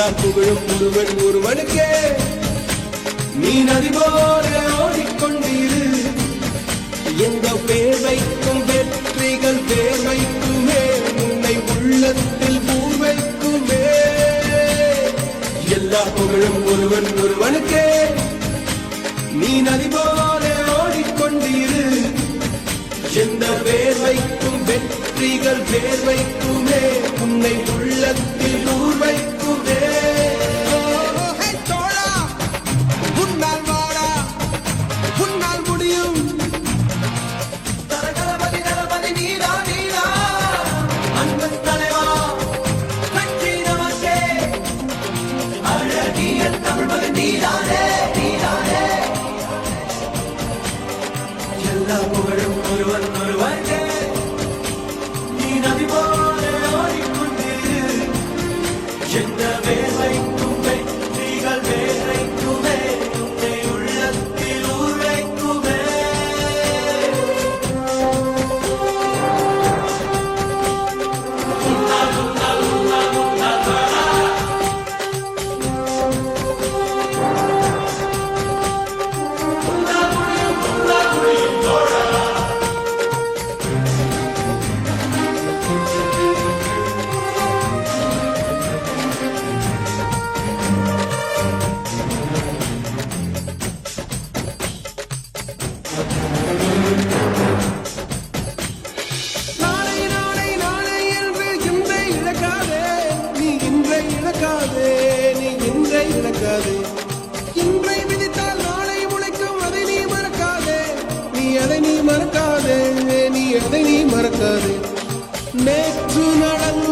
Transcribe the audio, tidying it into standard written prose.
எல்லா புகழும் ஒருவனுக்கே. நீ நதி போல ஓடிக்கொண்டிரு. எந்த வேர்வைக்கும் வெற்றிகள் வேர்வைக்குமே, உன்னை உள்ளத்தில் பூர்வைக்குமே. எல்லா புகழும் ஒருவனுக்கே. நீ நதி போல ஓடிக்கொண்டிரு. எந்த வேர்வைக்கும் வெற்றிகள் வேர்வைக்குமே, உன்னை உள்ளத்தில் பூர்வைக்குமே. எல்லா புகழும் ஒருவனுக்கே. நீ நதி போல ஓடிக்கொண்டிரு. எந்த வேர்வைக்கும் வெற்றிகள் வேர்வைக்குமே, உன்னை உள்ளத்தில் ஊர்வைக்குமே. இன்றை விதித்தால் நாளை உழைக்கும், அதை நீ மறக்காதே. அதை நீ மறக்காதே. நேற்று நடந்த